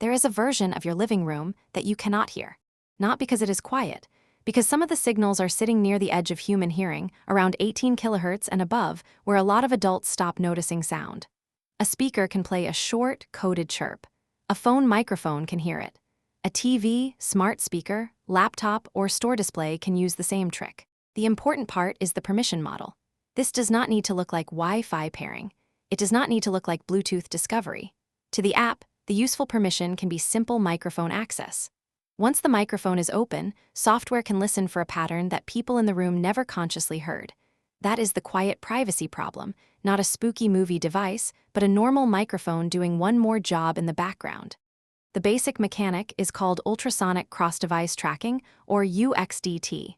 There is a version of your living room that you cannot hear. Not because it is quiet, because some of the signals are sitting near the edge of human hearing, around 18 kilohertz and above, where a lot of adults stop noticing sound. A speaker can play a short, coded chirp. A phone microphone can hear it. A TV, smart speaker, laptop, or store display can use the same trick. The important part is the permission model. This does not need to look like Wi-Fi pairing. It does not need to look like Bluetooth discovery. To the app, the useful permission can be simple microphone access. Once the microphone is open, software can listen for a pattern that people in the room never consciously heard. That is the quiet privacy problem, not a spooky movie device, but a normal microphone doing one more job in the background. The basic mechanic is called ultrasonic cross-device tracking, or UXDT.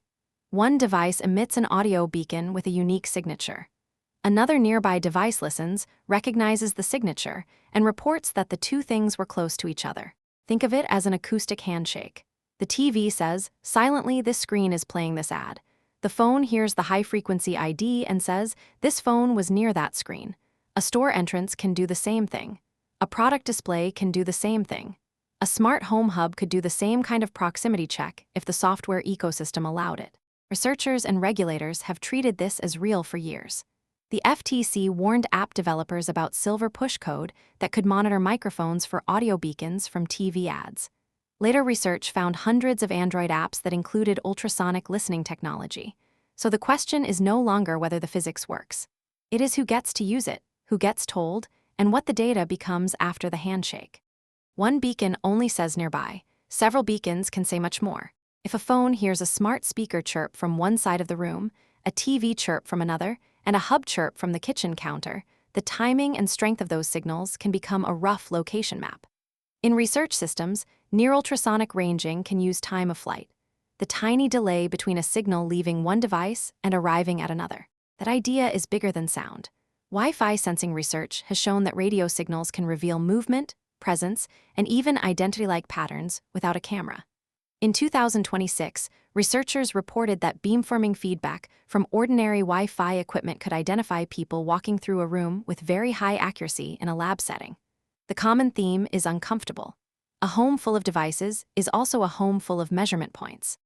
One device emits an audio beacon with a unique signature. Another nearby device listens, recognizes the signature, and reports that the two things were close to each other. Think of it as an acoustic handshake. The TV says, silently, this screen is playing this ad. The phone hears the high-frequency ID and says, this phone was near that screen. A store entrance can do the same thing. A product display can do the same thing. A smart home hub could do the same kind of proximity check if the software ecosystem allowed it. Researchers and regulators have treated this as real for years. The FTC warned app developers about silver push code that could monitor microphones for audio beacons from TV ads. Later research found hundreds of Android apps that included ultrasonic listening technology. So the question is no longer whether the physics works. It is who gets to use it, who gets told, and what the data becomes after the handshake. One beacon only says nearby. Several beacons can say much more. If a phone hears a smart speaker chirp from one side of the room, a TV chirp from another, and a hub chirp from the kitchen counter, the timing and strength of those signals can become a rough location map. In research systems, near-ultrasonic ranging can use time of flight, the tiny delay between a signal leaving one device and arriving at another. That idea is bigger than sound. Wi-Fi sensing research has shown that radio signals can reveal movement, presence, and even identity-like patterns without a camera. In 2026, researchers reported that beamforming feedback from ordinary Wi-Fi equipment could identify people walking through a room with very high accuracy in a lab setting. The common theme is uncomfortable. A home full of devices is also a home full of measurement points.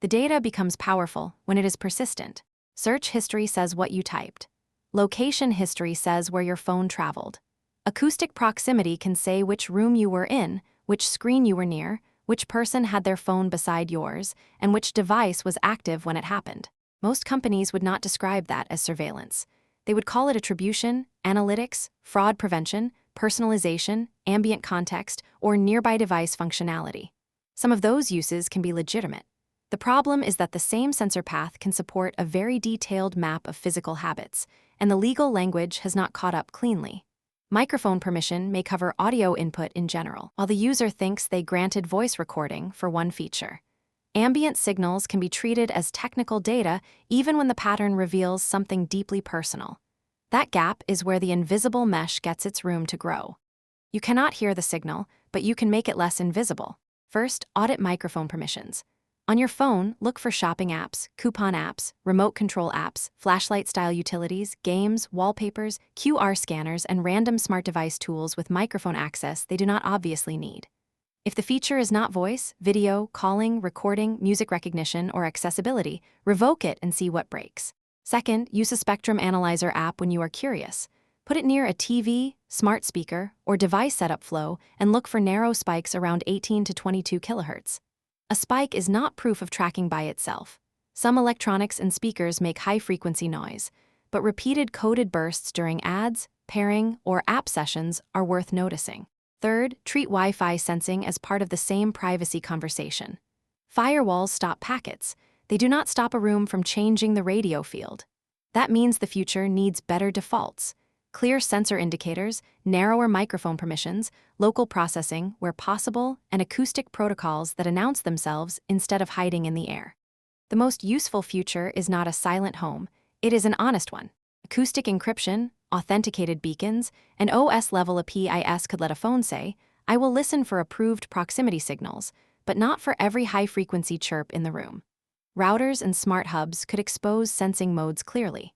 The data becomes powerful when it is persistent. Search history says what you typed. Location history says where your phone traveled. Acoustic proximity can say which room you were in, which screen you were near, which person had their phone beside yours, and which device was active when it happened. Most companies would not describe that as surveillance. They would call it attribution, analytics, fraud prevention, personalization, ambient context, or nearby device functionality. Some of those uses can be legitimate. The problem is that the same sensor path can support a very detailed map of physical habits, and the legal language has not caught up cleanly. Microphone permission may cover audio input in general, while the user thinks they granted voice recording for one feature. Ambient signals can be treated as technical data even when the pattern reveals something deeply personal. That gap is where the invisible mesh gets its room to grow. You cannot hear the signal, but you can make it less invisible. First, audit microphone permissions. On your phone, look for shopping apps, coupon apps, remote control apps, flashlight-style utilities, games, wallpapers, QR scanners, and random smart device tools with microphone access they do not obviously need. If the feature is not voice, video, calling, recording, music recognition, or accessibility, revoke it and see what breaks. Second, use a spectrum analyzer app when you are curious. Put it near a TV, smart speaker, or device setup flow and look for narrow spikes around 18 to 22 kilohertz. A spike is not proof of tracking by itself. Some electronics and speakers make high-frequency noise, but repeated coded bursts during ads, pairing, or app sessions are worth noticing. Third, treat Wi-Fi sensing as part of the same privacy conversation. Firewalls stop packets. They do not stop a room from changing the radio field. That means the future needs better defaults. Clear sensor indicators, narrower microphone permissions, local processing where possible, and acoustic protocols that announce themselves instead of hiding in the air. The most useful future is not a silent home, it is an honest one. Acoustic encryption, authenticated beacons, and OS-level APIs could let a phone say, I will listen for approved proximity signals, but not for every high-frequency chirp in the room. Routers and smart hubs could expose sensing modes clearly.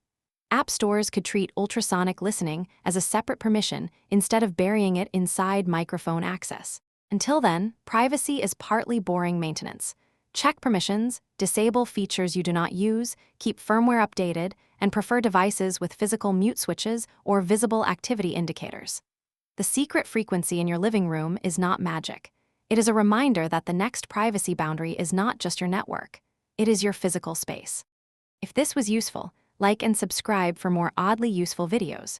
App stores could treat ultrasonic listening as a separate permission instead of burying it inside microphone access. Until then, privacy is partly boring maintenance. Check permissions, disable features you do not use, keep firmware updated, and prefer devices with physical mute switches or visible activity indicators. The secret frequency in your living room is not magic. It is a reminder that the next privacy boundary is not just your network. It is your physical space. If this was useful, like and subscribe for more oddly useful videos.